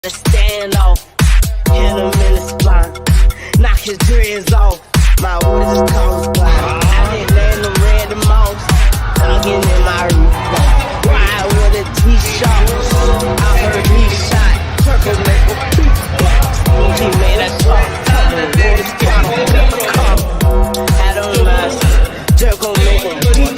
Stand off, hit him in the spine, knock his dreads off. My orders is cold blind. I didn't land them red and moss, thugging in my roof. Ride with a T-shirt, I heard he shot. Turkle make a poop. He made a shot, roll his throttle, never come. Had on my jerk gon' make a beat.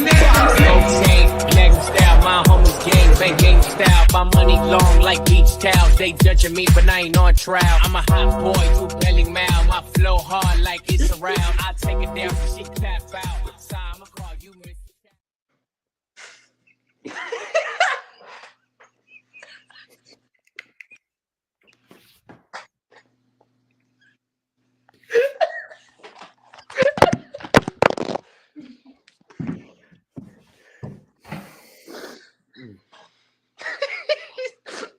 Gang style, my homies gang, bang gang style. My money long like beach towels. They judging me, but I ain't on trial. I'm a hot boy, too belly mouth. My flow hard like it's around. I take it down so she clap out. So I'ma call you Mr.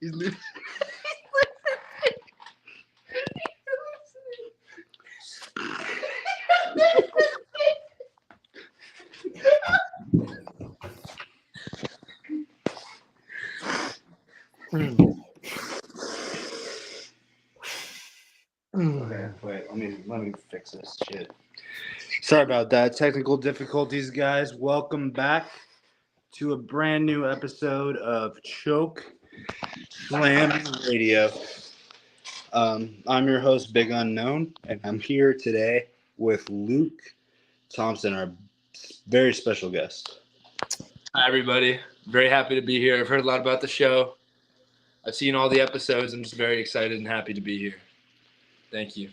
He's losing. Okay, wait, let me fix this shit. Sorry about that. Technical difficulties, guys. Welcome back to a brand new episode of Chokeslam Radio. I'm your host, Big Unknown, and I'm here today with Luke Thompson, our very special guest. Hi, everybody. Very happy to be here. I've heard a lot about the show. I've seen all the episodes. I'm just very excited and happy to be here. Thank you.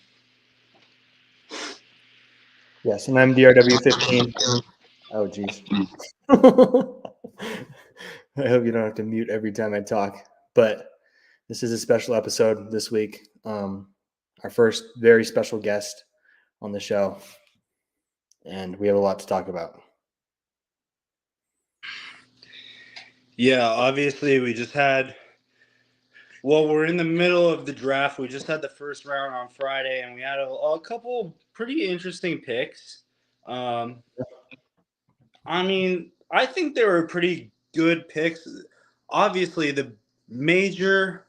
Yes, and I'm DRW15. Oh, geez. I hope you don't have to mute every time I talk. But this is a special episode this week. Our first very special guest on the show. And we have a lot to talk about. Yeah, obviously we're in the middle of the draft. We just had the first round on Friday, and we had a couple pretty interesting picks. I think they were pretty good picks. Obviously, the major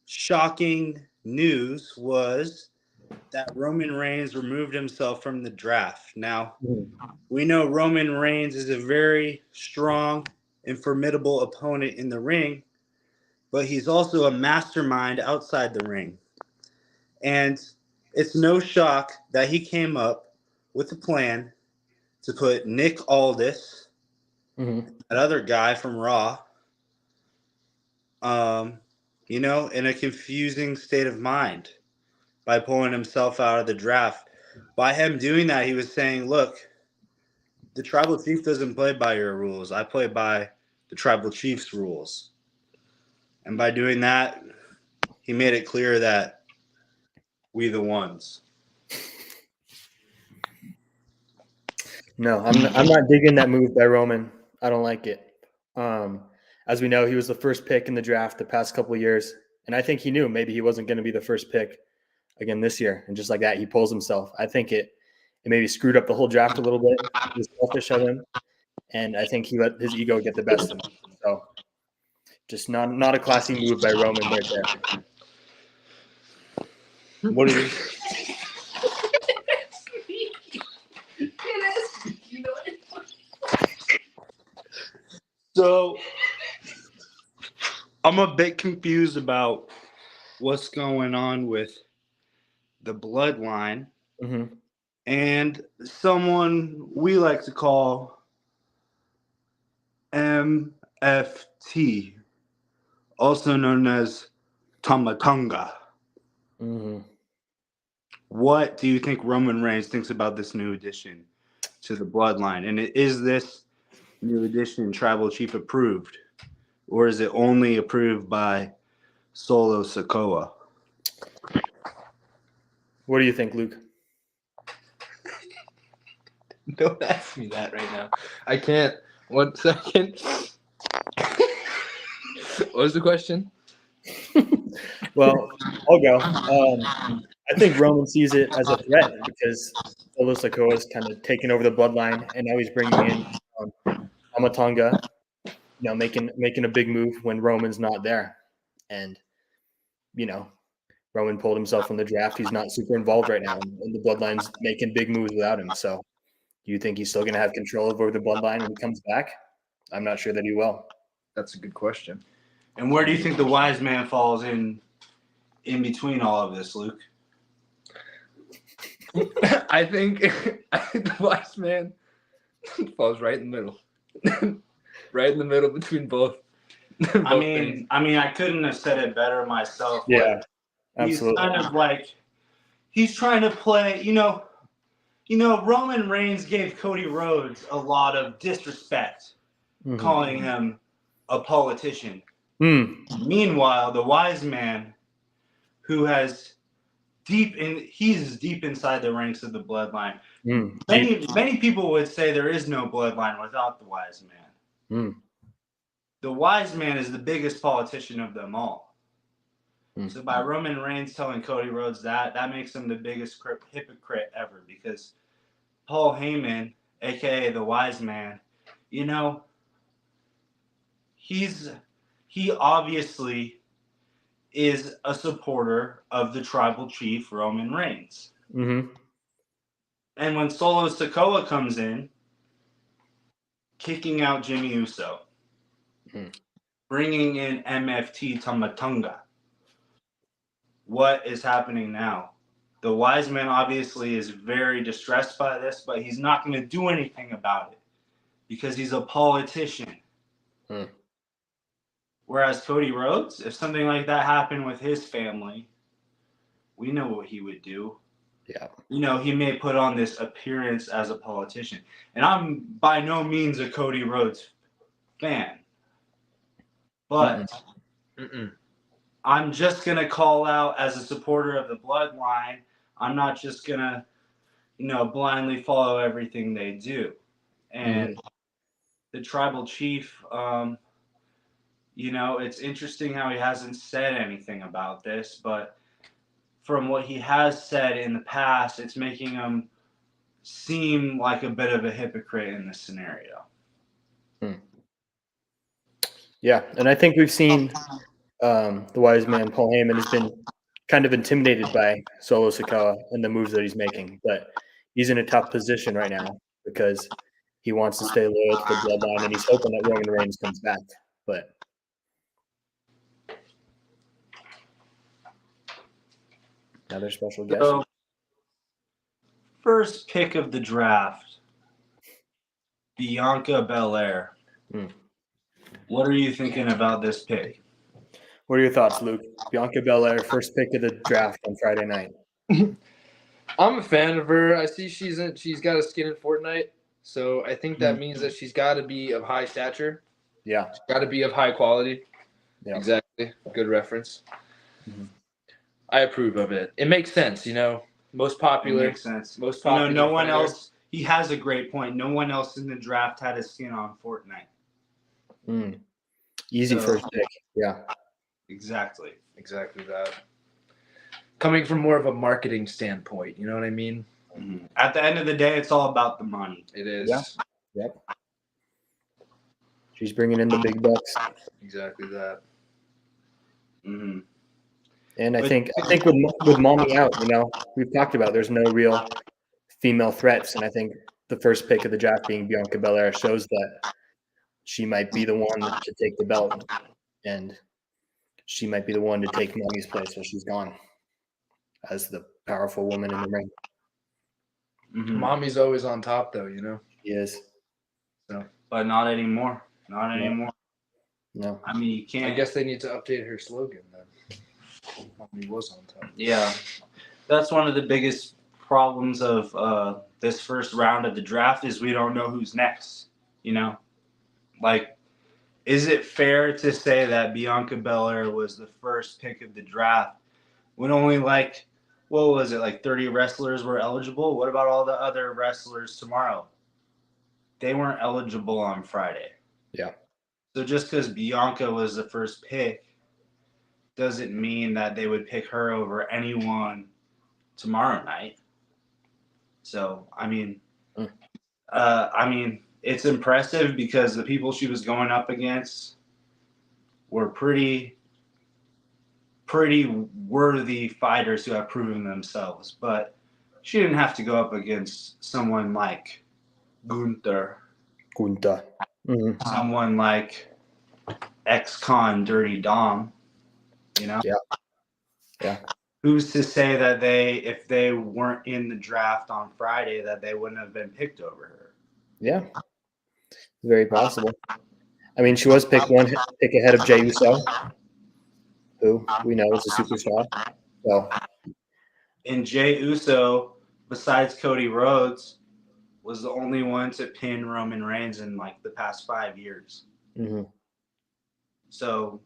shocking news was that Roman Reigns removed himself from the draft. Now, we know Roman Reigns is a very strong and formidable opponent in the ring, but he's also a mastermind outside the ring. And it's no shock that he came up with a plan to put Nick Aldis, that other guy from Raw, in a confusing state of mind by pulling himself out of the draft. By him doing that, he was saying, look, the tribal chief doesn't play by your rules. I play by the tribal chief's rules. And by doing that, he made it clear that we the ones. No, I'm not digging that move by Roman. I don't like it. As we know, he was the first pick in the draft the past couple of years. And I think he knew maybe he wasn't going to be the first pick again this year. And just like that, he pulls himself. I think it maybe screwed up the whole draft a little bit. It was selfish of him. And I think he let his ego get the best of him. So just not a classy move by Roman right there. What do you So I'm a bit confused about what's going on with the bloodline and someone we like to call MFT, also known as Tamatonga. What do you think Roman Reigns thinks about this new addition to the bloodline? And is this new addition tribal chief approved, or is it only approved by Solo Sikoa? What do you think, Luke? Don't ask me that right now. I can't. 1 second. What was the question? Well, I'll go. I think Roman sees it as a threat because Solo Sikoa is kind of taking over the bloodline, and now he's bringing in Amatonga. making a big move when Roman's not there. And, Roman pulled himself from the draft. He's not super involved right now, and the Bloodline's making big moves without him. So do you think he's still going to have control over the Bloodline when he comes back? I'm not sure that he will. That's a good question. And where do you think the wise man falls in between all of this, Luke? I think the wise man falls right in the middle. Right in the middle between both. I mean, I couldn't have said it better myself. Yeah, He's absolutely. kind of like he's trying to play, Roman Reigns gave Cody Rhodes a lot of disrespect, calling him a politician. Meanwhile, the wise man, he's deep inside the ranks of the bloodline. Many people would say there is no bloodline without the wise man. The wise man is the biggest politician of them all. So by Roman Reigns telling Cody Rhodes that makes him the biggest hypocrite ever, because Paul Heyman, aka the wise man, he obviously is a supporter of the tribal chief Roman Reigns. And when Solo Sikoa comes in, kicking out Jimmy Uso, bringing in MFT Tamatonga, what is happening now? The wise man obviously is very distressed by this, but he's not going to do anything about it because he's a politician. Whereas Cody Rhodes, if something like that happened with his family, we know what he would do. Yeah. He may put on this appearance as a politician. And I'm by no means a Cody Rhodes fan. But I'm just going to call out as a supporter of the bloodline. I'm not just going to, blindly follow everything they do. And the tribal chief, it's interesting how he hasn't said anything about this, but from what he has said in the past, it's making him seem like a bit of a hypocrite in this scenario. Yeah, and I think we've seen the wise man, Paul Heyman, has been kind of intimidated by Solo Sikoa and the moves that he's making, but he's in a tough position right now because he wants to stay loyal to the bloodline, and he's hoping that Roman Reigns comes back. But another special guest. So, first pick of the draft, Bianca Belair. What are you thinking about this pick? What are your thoughts, Luke? Bianca Belair, first pick of the draft on Friday night. I'm a fan of her. I see she's got a skin in Fortnite, so I think that means that she's got to be of high stature. Yeah, she's got to be of high quality. Yeah, exactly. Good reference. I approve of it. It makes sense, Most popular. It makes sense. Most popular. No one else. He has a great point. No one else in the draft had a skin on Fortnite. Easy first pick. Yeah. Exactly that. Coming from more of a marketing standpoint, you know what I mean? At the end of the day, it's all about the money. It is. Yeah. Yep. She's bringing in the big bucks. Exactly that. And I think with Mommy out, we've talked about there's no real female threats, and I think the first pick of the draft being Bianca Belair shows that she might be the one to take the belt, and she might be the one to take Mommy's place while she's gone as the powerful woman in the ring. Mommy's always on top, though, She is. So, but not anymore. Not anymore. No. I mean, you can't. I guess they need to update her slogan then. Mommy was on top. Yeah. That's one of the biggest problems of this first round of the draft is we don't know who's next. Like, is it fair to say that Bianca Belair was the first pick of the draft when only 30 wrestlers were eligible? What about all the other wrestlers tomorrow? They weren't eligible on Friday. Yeah. So just because Bianca was the first pick doesn't mean that they would pick her over anyone tomorrow night. So, it's impressive because the people she was going up against were pretty worthy fighters who have proven themselves. But she didn't have to go up against someone like Gunther, someone like ex-con Dirty Dom, you know? Yeah. Who's to say that if they weren't in the draft on Friday, that they wouldn't have been picked over her? Yeah. Very possible. I mean, she was pick ahead of Jey Uso, who we know is a superstar. So, And Jey Uso, besides Cody Rhodes, was the only one to pin Roman Reigns in like the past 5 years. So,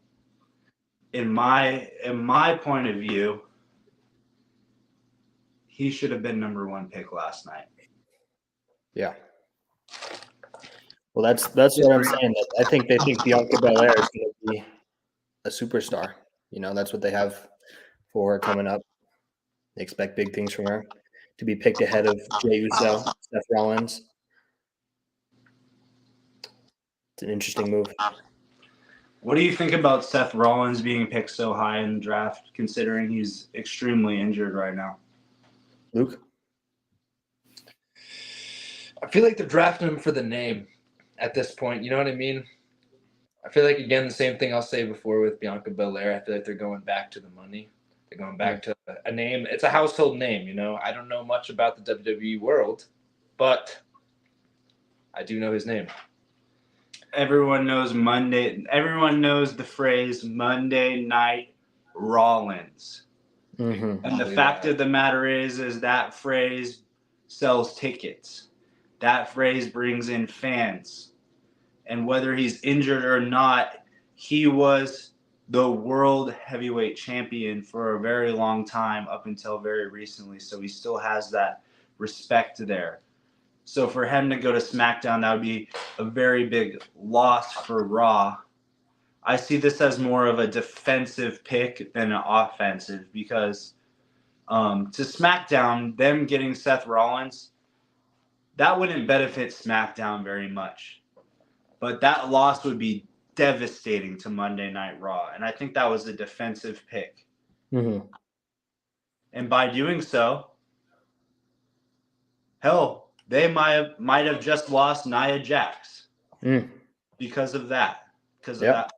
in my point of view, he should have been number 1 pick last night. yeah. Well, that's what I'm saying. I think they think Bianca Belair is going to be a superstar. That's what they have for her coming up. They expect big things from her. To be picked ahead of Jey Uso, Seth Rollins. It's an interesting move. What do you think about Seth Rollins being picked so high in the draft, considering he's extremely injured right now? Luke? I feel like they're drafting him for the name at this point. You know what I mean? I feel like, again, the same thing I'll say before with Bianca Belair. I feel like they're going back to the money. They're going back to a name. It's a household name, I don't know much about the WWE world, but I do know his name. Everyone knows the phrase Monday Night Rollins. And the fact of the matter is that phrase sells tickets. That phrase brings in fans. And whether he's injured or not, he was the world heavyweight champion for a very long time up until very recently. So he still has that respect there. So for him to go to SmackDown, that would be a very big loss for Raw. I see this as more of a defensive pick than an offensive because to SmackDown, them getting Seth Rollins, that wouldn't benefit SmackDown very much. But that loss would be devastating to Monday Night Raw. And I think that was a defensive pick. And by doing so, hell, they might have just lost Nia Jax because of that. That.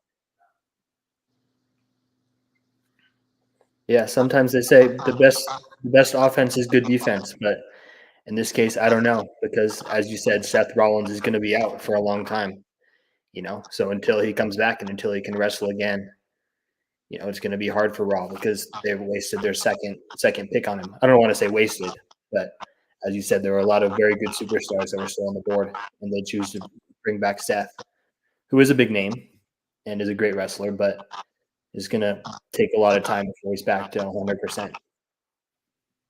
Yeah, sometimes they say the best offense is good defense, but in this case, I don't know because, as you said, Seth Rollins is going to be out for a long time. So until he comes back and until he can wrestle again, it's going to be hard for Raw because they've wasted their second pick on him. I don't want to say wasted, but as you said, there were a lot of very good superstars that were still on the board, and they choose to bring back Seth, who is a big name and is a great wrestler, but is going to take a lot of time before he's back to 100%.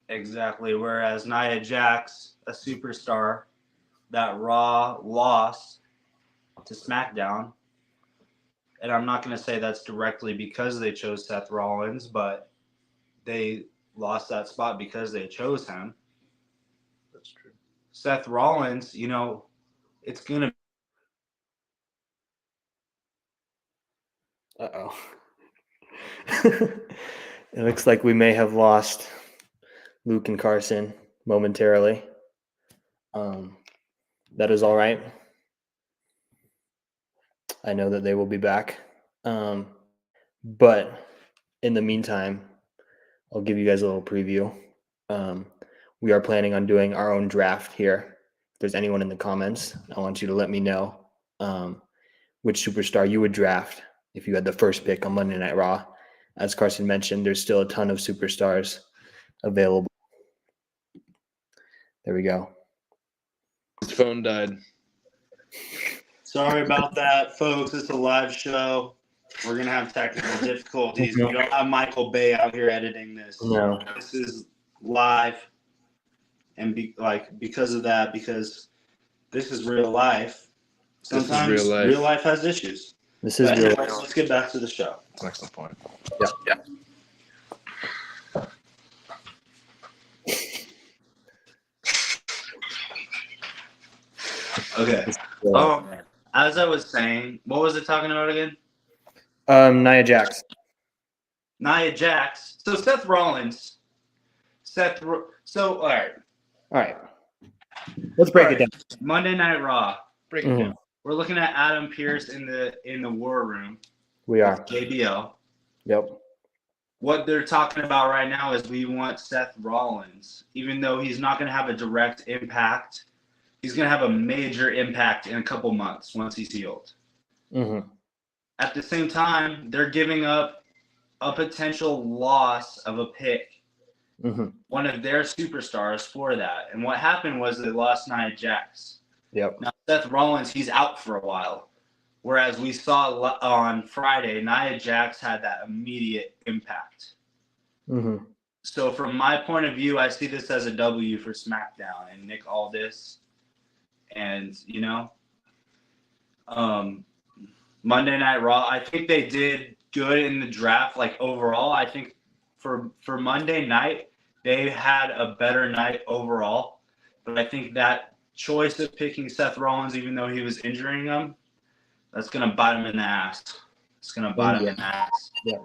Exactly. Whereas Nia Jax, a superstar that Raw lost to SmackDown, and I'm not going to say that's directly because they chose Seth Rollins, but they lost that spot because they chose him. That's true. Seth Rollins, it's going to. Uh-oh. It looks like we may have lost Luke and Carson momentarily. That is all right. I know that they will be back. But in the meantime, I'll give you guys a little preview. We are planning on doing our own draft here. If there's anyone in the comments, I want you to let me know which superstar you would draft if you had the first pick on Monday Night Raw. As Carson mentioned, there's still a ton of superstars available. There we go. His phone died. Sorry about that, folks. It's a live show. We're going to have technical difficulties. We don't have Michael Bay out here editing this. No. This is live. And because of that, because this is real life, sometimes real life has issues. This is real life. Let's get back to the show. That's an excellent point. Yeah. Okay. Oh man. As I was saying, what was it talking about again? Nia Jax. Nia Jax. So Seth Rollins. So all right. All right. Let's break it down. Monday Night Raw. Break it down. We're looking at Adam Pearce in the War Room. We are. JBL. Yep. What they're talking about right now is we want Seth Rollins, even though he's not going to have a direct impact. He's going to have a major impact in a couple months once he's healed. Mm-hmm. At the same time, they're giving up a potential loss of a pick, one of their superstars for that. And what happened was they lost Nia Jax. Yep. Now, Seth Rollins, he's out for a while. Whereas we saw on Friday, Nia Jax had that immediate impact. Mm-hmm. So from my point of view, I see this as a W for SmackDown and Nick Aldis. And, Monday Night Raw, I think they did good in the draft. Like overall, I think for Monday night, they had a better night overall. But I think that choice of picking Seth Rollins, even though he was injuring him, that's going to bite him in the ass. It's going to bite him in the ass. Yeah.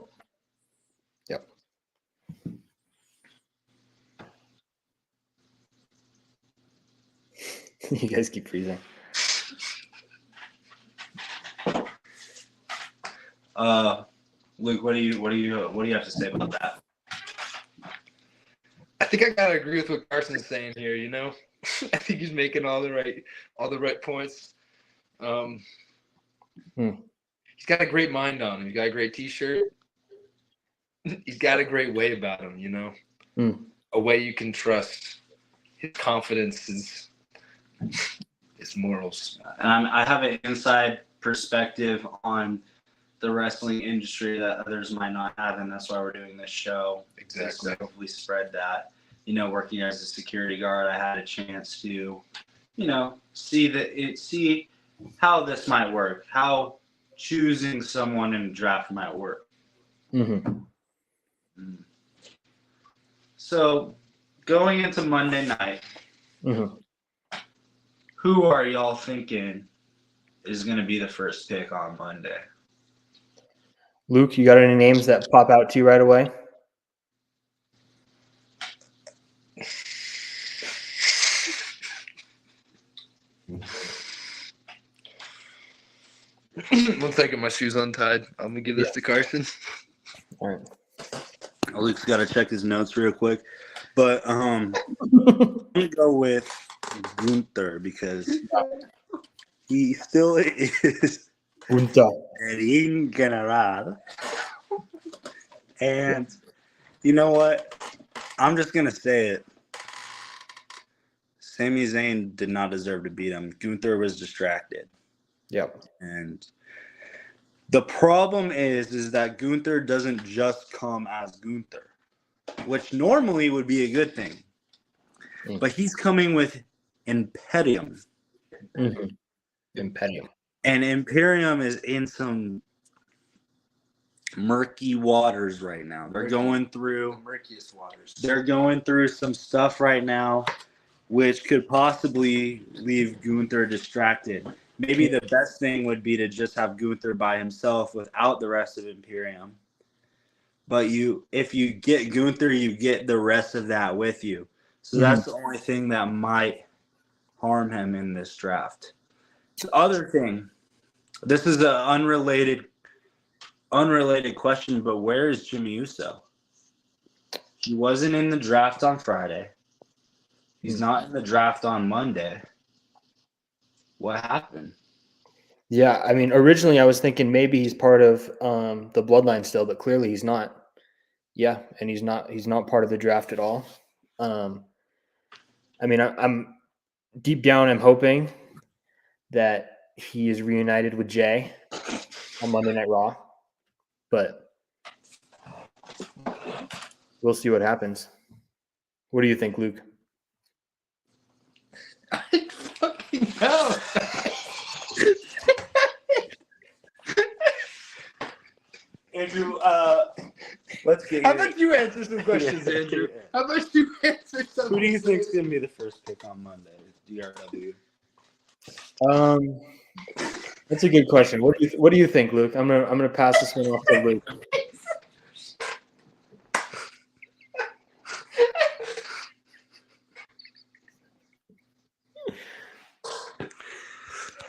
Yep. You guys keep freezing. Luke, what do you have to say about that? I think I gotta agree with what Carson's saying here. I think he's making all the right points. He's got a great mind on him. He's got a great T-shirt. He's got a great way about him. A way you can trust. His confidence, his morals. And I have an inside perspective on the wrestling industry that others might not have, and that's why we're doing this show. Exactly. To hopefully spread that. Working as a security guard, I had a chance to, see how this might work, how choosing someone in a draft might work. Mm-hmm. So, going into Monday night, Mm-hmm. who are y'all thinking is going to be the first pick on Monday? Luke, you got any names that pop out to you right away? One second, my shoe's untied. I'm gonna give this to Carson. All right. Luke's got to check his notes real quick, but I'm gonna go with Gunther because he still is Gunther. in general. And you know what? I'm just gonna say it. Sami Zayn did not deserve to beat him. Gunther was distracted. Yep. And the problem is that Gunther doesn't just come as Gunther, which normally would be a good thing. But he's coming with Imperium. Mm-hmm. Imperium. And Imperium is in some murky waters right now. They're going through murkiest waters. They're going through some stuff right now which could possibly leave Gunther distracted. Maybe the best thing would be to just have Gunther by himself without the rest of Imperium. But if you get Gunther, you get the rest of that with you. So that's the only thing that might harm him in this draft. The other thing, this is an unrelated question, but where is Jimmy Uso? He wasn't in the draft on Friday. He's not in the draft on Monday. What happened? Yeah, I mean, originally I was thinking maybe he's part of the bloodline still, but clearly he's not. Yeah, and he's not part of the draft at all. I mean, I'm deep down, I'm hoping that he is reunited with Jay on Monday Night Raw, but we'll see what happens. What do you think, Luke? I fucking know. Andrew, let's get How about you answer some questions, Andrew? How about you answer some? Who do you think's going to be the first pick on Monday? DRW. Um, that's a good question. What do you think, Luke? I'm gonna pass this one off to Luke.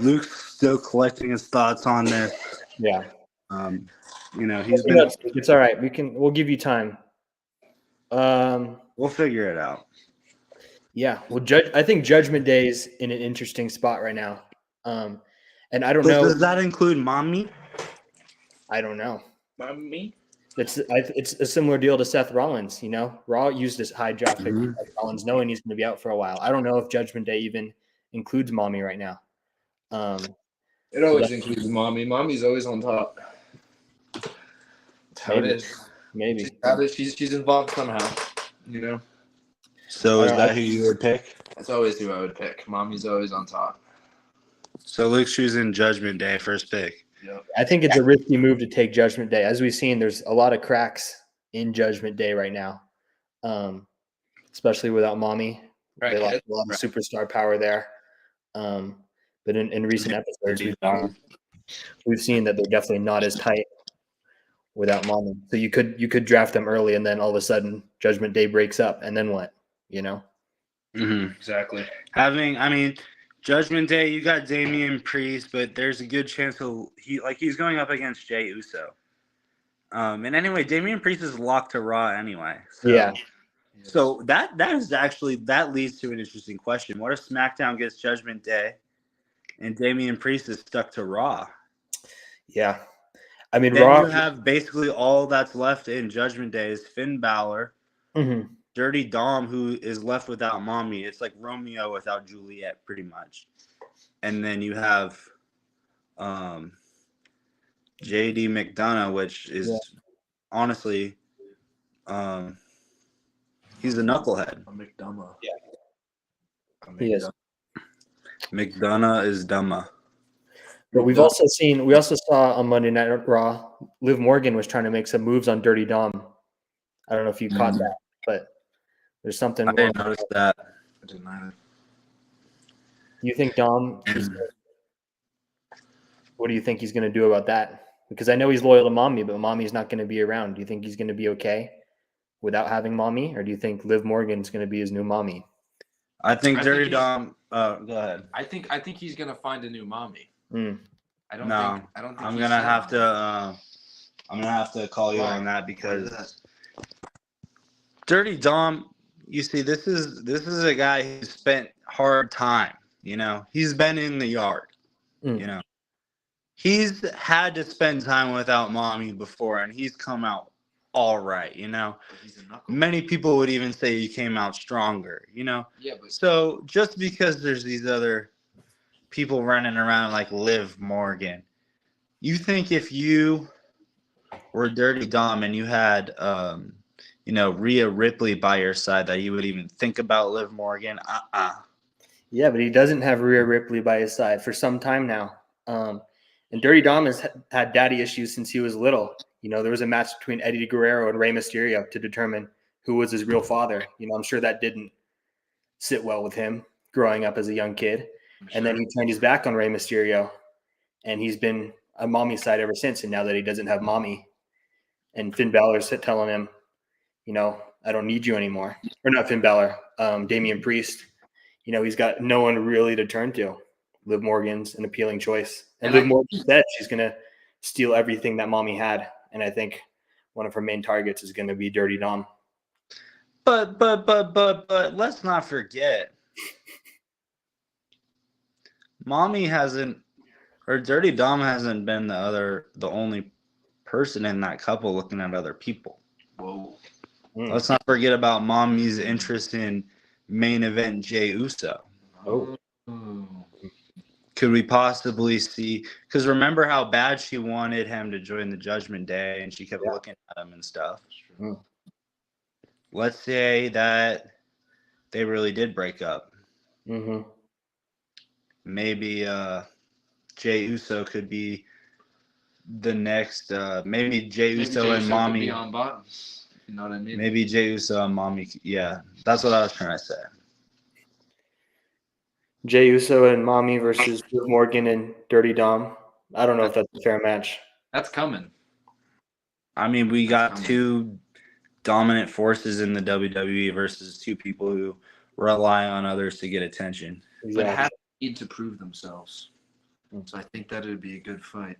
Luke's still collecting his thoughts on this. Yeah, He's been. it's all right. We'll give you time. We'll figure it out. Yeah, well, I think Judgment Day is in an interesting spot right now. And I don't But know. does that include mommy? I don't know. Me? It's a similar deal to Seth Rollins. Raw used this high draft pick for Seth Rollins, knowing he's going to be out for a while. I don't know if Judgment Day even includes mommy right now. It always includes mommy. Mommy's always on top. That's how it is. Maybe she's involved somehow. So is that who you would pick? That's always who I would pick. Mommy's always on top. So Luke's choosing Judgment Day first pick. Yep. I think it's a risky move to take Judgment Day. As we've seen, there's a lot of cracks in Judgment Day right now, especially without mommy. Right, They lost a lot of superstar power there. But in recent episodes, we've seen that they're definitely not as tight without mommy. So you could draft them early, and then all of a sudden Judgment Day breaks up, and then what? Exactly. Judgment Day, you got Damian Priest, but there's a good chance he's going up against Jey Uso. And anyway, Damian Priest is locked to Raw anyway. So, yeah. So that leads to an interesting question. What if SmackDown gets Judgment Day and Damian Priest is stuck to Raw? Yeah. Then Raw. You have basically all that's left in Judgment Day is Finn Balor, Dirty Dom, who is left without mommy. It's like Romeo without Juliet, pretty much. And then you have JD McDonough, which is honestly he's a knucklehead. A McDonough. Yeah. He is. McDonough is dumma. But we also saw on Monday Night Raw, Liv Morgan was trying to make some moves on Dirty Dom. I don't know if you caught that, but there's something. I didn't notice that. I didn't either. You think Dom? What do you think he's going to do about that? Because I know he's loyal to mommy, but mommy's not going to be around. Do you think he's going to be okay without having mommy, or do you think Liv Morgan's going to be his new mommy? I think Dirty Dom. Go ahead. I think he's gonna find a new mommy. I don't think. I'm gonna have to call you on that because Dirty Dom. You see, this is a guy who spent hard time. He's been in the yard. He's had to spend time without mommy before, and he's come out all right. Many people would even say he came out stronger. Yeah. But so just because there's these other people running around like Liv Morgan, you think if you were Dirty Dom and you had Rhea Ripley by your side that you would even think about Liv Morgan? Yeah, but he doesn't have Rhea Ripley by his side for some time now. And Dirty Dom has had daddy issues since he was little. There was a match between Eddie Guerrero and Rey Mysterio to determine who was his real father. I'm sure that didn't sit well with him growing up as a young kid. Sure. And then he turned his back on Rey Mysterio, and he's been on mommy's side ever since. And now that he doesn't have mommy, and Finn Balor's telling him, I don't need you anymore. Or not Finn Balor, Damian Priest. He's got no one really to turn to. Liv Morgan's an appealing choice. And Liv Morgan said she's going to steal everything that mommy had. And I think one of her main targets is going to be Dirty Dom. But let's not forget, mommy hasn't, or Dirty Dom hasn't been the only person in that couple looking at other people. Whoa. Let's not forget about mommy's interest in main event Jey Uso. Oh. Could we possibly see? Because remember how bad she wanted him to join the Judgment Day, and she kept looking at him and stuff. Let's say that they really did break up. Maybe Jey Uso could be the next. Maybe Jey Uso and mommy. Be on bottom. You know what I mean? Maybe Jey Uso and mommy. Yeah, that's what I was trying to say. Jey Uso and Mommy versus Liv Morgan and Dirty Dom. I don't know if that's a fair match. That's coming. I mean, we got coming. two dominant forces in the WWE versus two people who rely on others to get attention. But have need to prove themselves. So I think that would be a good fight.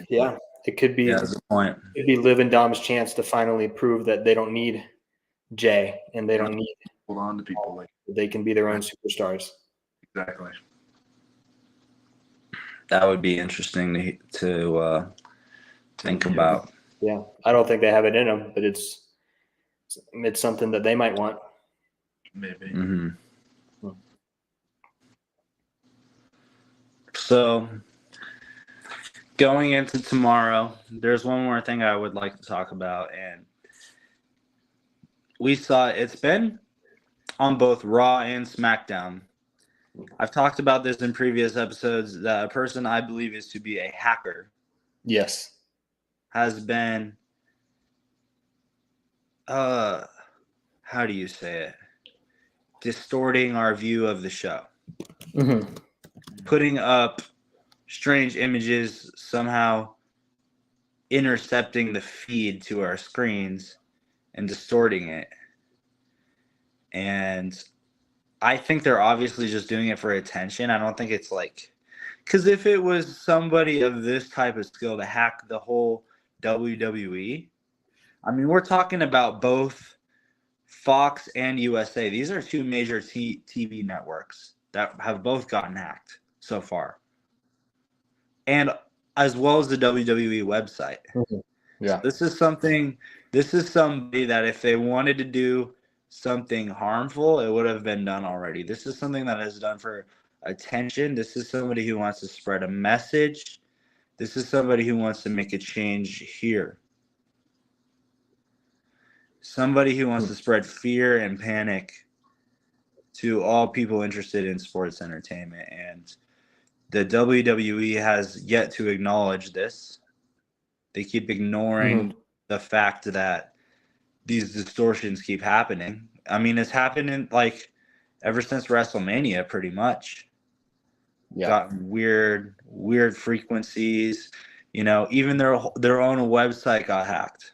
Yeah, it could be. Yeah, that's the point. It could be Liv and Dom's chance to finally prove that they don't need Jay and they don't need hold on to people like they can be their own superstars. exactly. That would be interesting to think about. Yeah, I don't think they have it in them, but it's something that they might want. Maybe. Mm-hmm. So, going into tomorrow, there's one more thing I would like to talk about, and we saw it's been on both Raw and SmackDown. I've talked about this in previous episodes that a person I believe is to be a hacker, yes, has been how do you say it? Distorting our view of the show. Mm-hmm. Putting up strange images, somehow intercepting the feed to our screens and distorting it. And I think they're obviously just doing it for attention. I don't think it's like, because if it was somebody of this type of skill to hack the whole WWE, I mean, we're talking about both Fox and USA. These are two major TV networks that have both gotten hacked so far, and as well as the WWE website. Mm-hmm. Yeah, so this is somebody that if they wanted to do something harmful, it would have been done already. This is something that is done for attention. This is somebody who wants to spread a message. This is somebody who wants to make a change here. Somebody who wants to spread fear and panic to all people interested in sports entertainment. And the WWE has yet to acknowledge this. They keep ignoring the fact that these distortions keep happening. I mean, it's happening like ever since WrestleMania, pretty much. yeah, Got weird frequencies. You know, even their own website got hacked.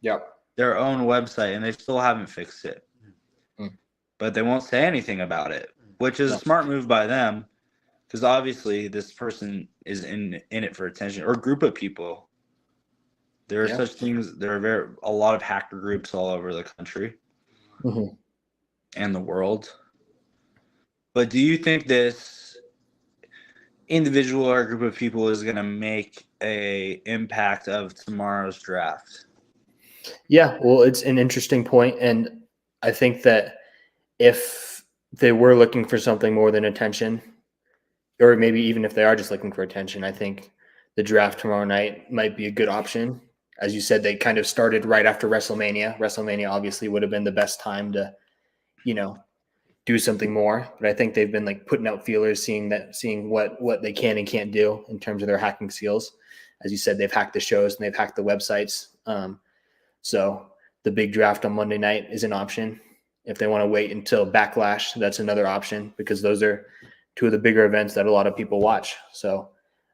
Yep. Their own website, and they still haven't fixed it. But they won't say anything about it, which is a smart move by them, because obviously this person is in it for attention, or a group of people. There are such things. There are a lot of hacker groups all over the country and the world. But do you think this individual or group of people is going to make a impact of tomorrow's draft? Yeah, well, it's an interesting point, and I think that if they were looking for something more than attention, or maybe even if they are just looking for attention, I think the draft tomorrow night might be a good option. As you said, they kind of started right after WrestleMania. WrestleMania obviously would have been the best time to, do something more. But I think they've been like putting out feelers, seeing what they can and can't do in terms of their hacking skills. As you said, they've hacked the shows and they've hacked the websites. So the big draft on Monday night is an option. If they want to wait until Backlash, that's another option, because those are two of the bigger events that a lot of people watch. So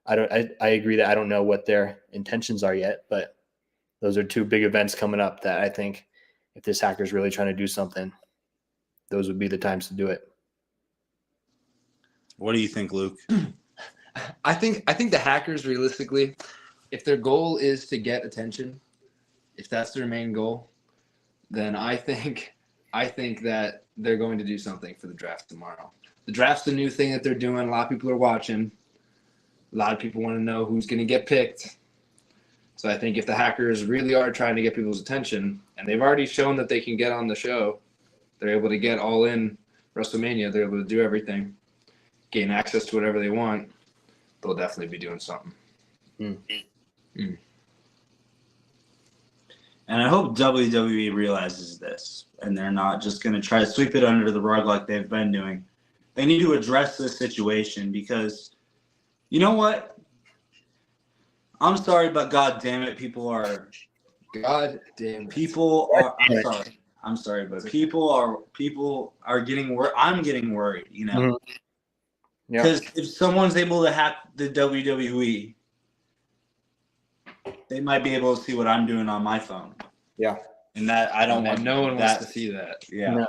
I agree that I don't know what their intentions are yet, but those are two big events coming up that I think if this hacker is really trying to do something, those would be the times to do it. What do you think, Luke? I think the hackers, realistically, if their goal is to get attention, if that's their main goal, then I think that they're going to do something for the draft tomorrow. The draft's the new thing that they're doing. A lot of people are watching. A lot of people want to know who's going to get picked. So I think if the hackers really are trying to get people's attention, and they've already shown that they can get on the show, they're able to get all in WrestleMania, they're able to do everything, gain access to whatever they want, they'll definitely be doing something. And I hope WWE realizes this, and they're not just going to try to sweep it under the rug like they've been doing. They need to address this situation, because you know what? I'm sorry, but God damn it, people are. God damn it. People are. I'm sorry. I'm sorry, but people are getting worried. I'm getting worried, you know, Mhm. Yeah. because if someone's able to hack the WWE, they might be able to see what I'm doing on my phone. Yeah. And that I don't want. No one wants that to see that. Yeah. No.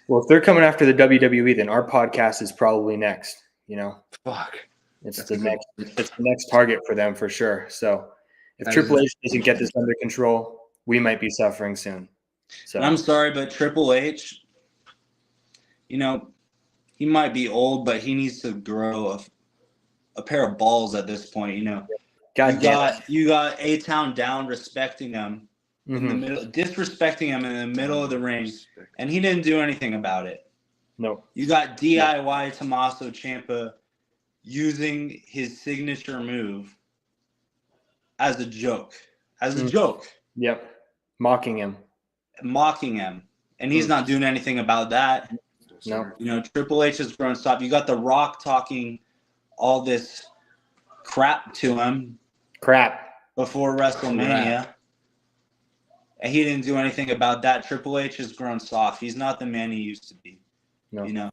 Well, if they're coming after the WWE, then our podcast is probably next. You know, Fuck. it's That's the a good next. It's the next target for them for sure. So, if That Triple is- H doesn't get this under control, we might be suffering soon. So And I'm sorry, but Triple H, you know, he might be old, but he needs to grow a pair of balls at this point. You know, God damn it. you got A-Town down respecting him in the Mhm. middle, disrespecting him in the middle of the ring, and he didn't do anything about it. No. You got DIY Tommaso Ciampa using his signature move as a joke, Yep. Mocking him. mocking him, and he's not doing anything about that. No. You know, Triple H has grown stop. You got The Rock talking all this crap to him Crap. before WrestleMania. And he didn't do anything about that. Triple H has grown soft. He's not the man he used to be. No. You know.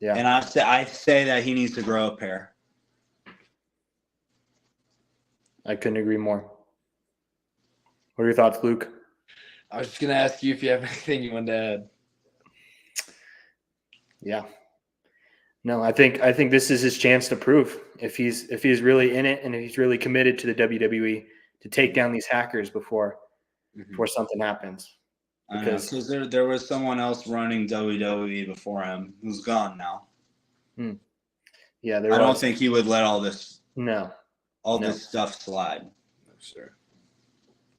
Yeah. And I say that he needs to grow a pair. I couldn't agree more. What are your thoughts, Luke? I was just gonna ask you if you have anything you wanted to add. Yeah. No, I think this is his chance to prove if he's really in it and if he's really committed to the WWE to take down these hackers before something happens. Because there was someone else running WWE before him who's gone now. Yeah, I don't think he would let all this stuff slide. No, sir.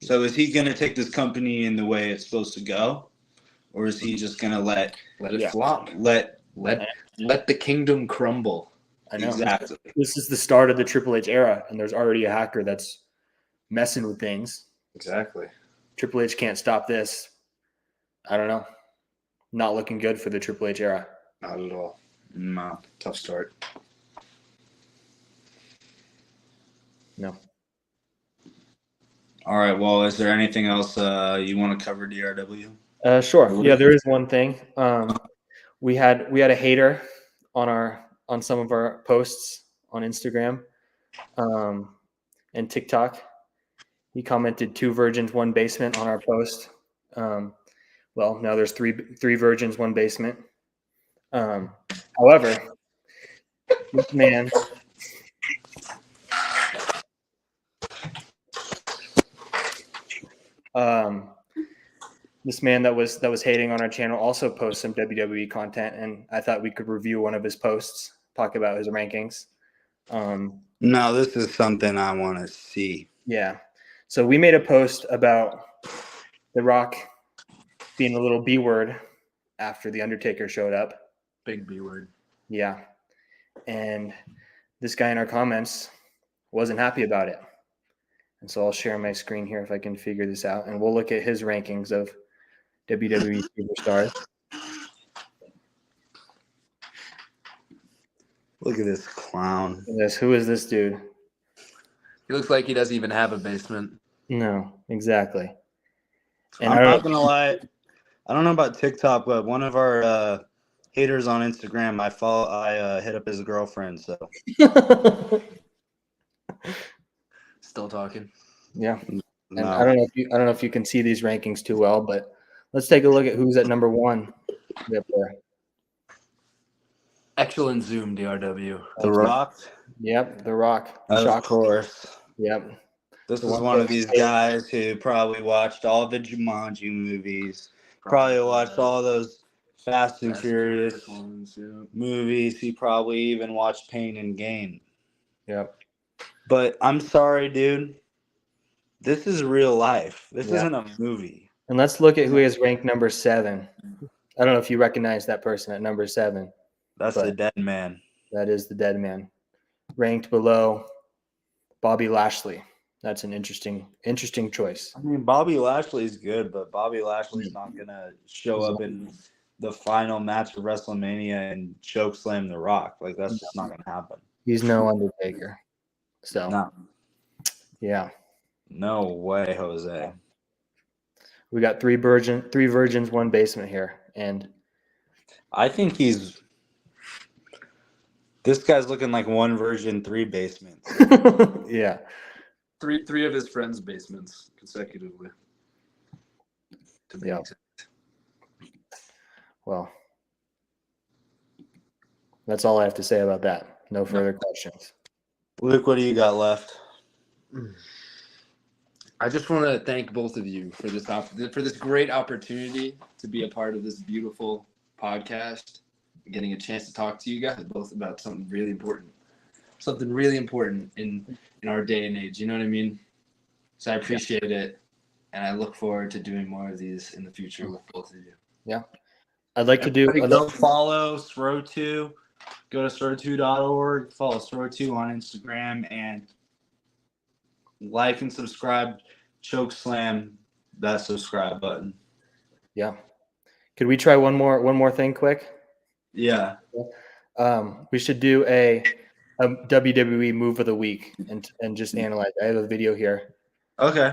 So is he going to take this company in the way it's supposed to go, or is he just going to let it flop? Let the kingdom crumble. I know. Exactly. This is the start of the Triple H era, and there's already a hacker that's messing with things. Exactly. Triple H can't stop this. I don't know. Not looking good for the Triple H era. Not at all. No. Tough start. No. All right. Well, is there anything else you want to cover, DRW? Sure. Yeah, there is one thing. We had a hater on some of our posts on Instagram and TikTok. He commented 2 virgins, 1 basement on our post. Well, now there's three virgins, 1 basement. However, this man that was hating on our channel also posts some WWE content, and I thought we could review one of his posts, talk about his rankings. No, this is something I want to see. Yeah. So we made a post about The Rock being a little B word after The Undertaker showed up. Big B word. Yeah. And this guy in our comments wasn't happy about it. And so I'll share my screen here if I can figure this out. And we'll look at his rankings of WWE superstars. Look at this clown. Who is this dude? He looks like he doesn't even have a basement. No, exactly. And I'm not going to lie. I don't know about TikTok, but one of our haters on Instagram, I hit up his girlfriend. So Still talking. Yeah. And no. I don't know if you can see these rankings too well, but let's take a look at who's at number 1 up there. Excellent zoom, DRW. The Rock. Yep, The Rock. Of course. Yep. This is one of these guys who probably watched all the Jumanji movies, probably watched all those Fast and Furious movies. He probably even watched Pain and Gain. Yep. But I'm sorry, dude. This is real life. This isn't a movie. And let's look at who he has ranked number 7. I don't know if you recognize that person at number 7. That's the dead man. That is the dead man. Ranked below Bobby Lashley. That's an interesting choice. I mean, Bobby Lashley's good, but Bobby Lashley's not going to show up in the final match of WrestleMania and chokeslam The Rock. Like, that's just not going to happen. He's no Undertaker. So, No. yeah. No way, Jose. We got three virgins, one basement here, and I think this guy's looking like one virgin, three basements. yeah. Three of his friends' basements consecutively. To be exact. Well, that's all I have to say about that. No further questions. Luke, what do you got left? I just want to thank both of you for this great opportunity to be a part of this beautiful podcast, getting a chance to talk to you guys both about something really important in our day and age. You know what I mean? So I appreciate it, and I look forward to doing more of these in the future with both of you. Yeah, I'd like to do. Go follow Sro2. Go to sro2.org. Follow Sro2 on Instagram and like and subscribe. Chokeslam that subscribe button. Yeah. Could we try one more thing quick? Yeah. We should do a WWE move of the week and just analyze. I have a video here. Okay.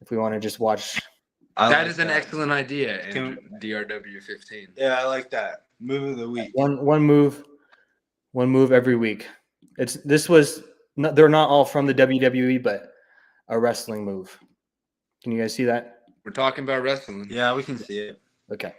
If we want to just watch. That is an excellent idea. And DRW 15. Yeah, I like that. Move of the week. One move every week. They're not all from the WWE, but a wrestling move. Can you guys see that? We're talking about wrestling. Yeah, we can see it. Okay.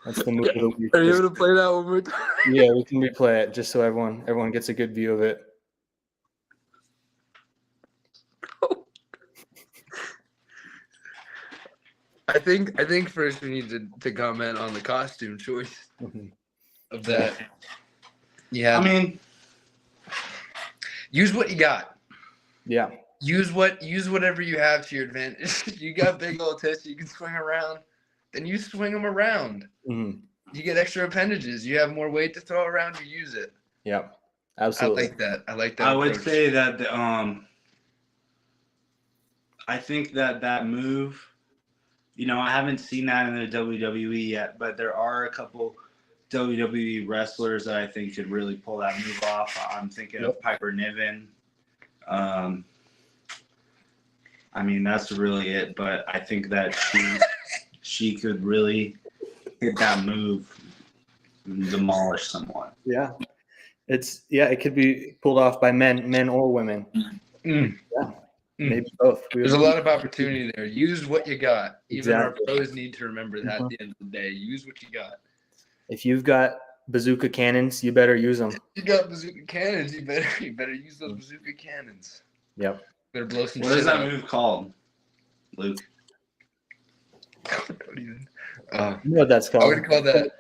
That's the move of the week. Are you able to play that one more time? Yeah, we can replay it just so everyone gets a good view of it. I think first we need to comment on the costume choice of that. Yeah. I mean, use what you got. Yeah. Use whatever you have to your advantage. You got big old tits you can swing around, then you swing them around. Mm-hmm. You get extra appendages. You have more weight to throw around. You use it. Yeah. Absolutely. I like that. I would say that I think that move. I haven't seen that in the WWE yet, but there are a couple WWE wrestlers that I think could really pull that move off. I'm thinking of Piper Niven. I mean, that's really it, but I think that she could really hit that move and demolish someone. Yeah. It could be pulled off by men or women. Mm. Yeah. Maybe both. There's a lot of opportunity there. Use what you got. Even Exactly. our pros need to remember that at the end of the day. Use what you got. If you've got bazooka cannons, you better use them. You got bazooka cannons. You better use those bazooka cannons. Yep. Better blow some What shit is that up. move called, Luke? Don't even. You know what that's called. I would call that.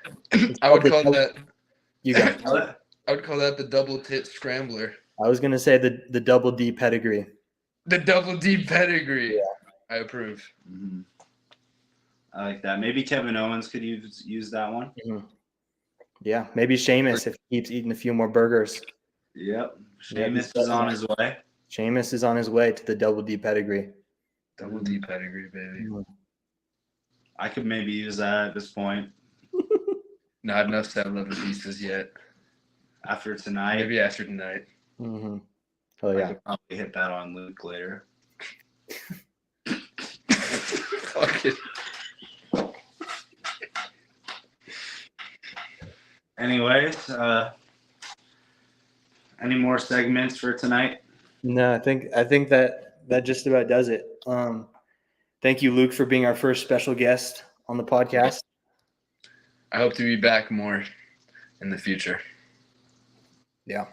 I would call that. You got What? I would call that the double tit scrambler. I was gonna say the double D pedigree. The double D pedigree. Yeah. I approve. Mm-hmm. I like that. Maybe Kevin Owens could use that one. Mm-hmm. Yeah, maybe Sheamus if he keeps eating a few more burgers. Yep. Sheamus is on his way. Sheamus is on his way to the double D pedigree. Double D pedigree, baby. I could maybe use that at this point. Not enough 7-Eleven pieces yet. After tonight. Maybe after tonight. Mm-hmm. Oh I yeah. could probably hit that on Luke later. Fuck it. Anyways, any more segments for tonight? No, I think that just about does it. Thank you, Luke, for being our first special guest on the podcast. I hope to be back more in the future. Yeah.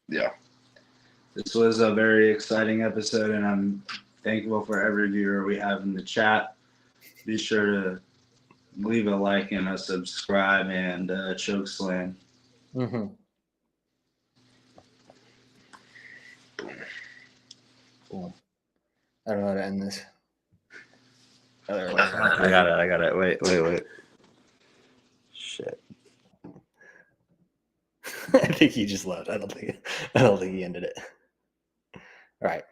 Yeah. This was a very exciting episode, and I'm thankful for every viewer we have in the chat. Be sure to leave a like and a subscribe and Chokeslam. Mm-hmm. Boom. I don't know how to end this. I got it. Wait. Shit. I think he just left. I don't think he ended it. All right.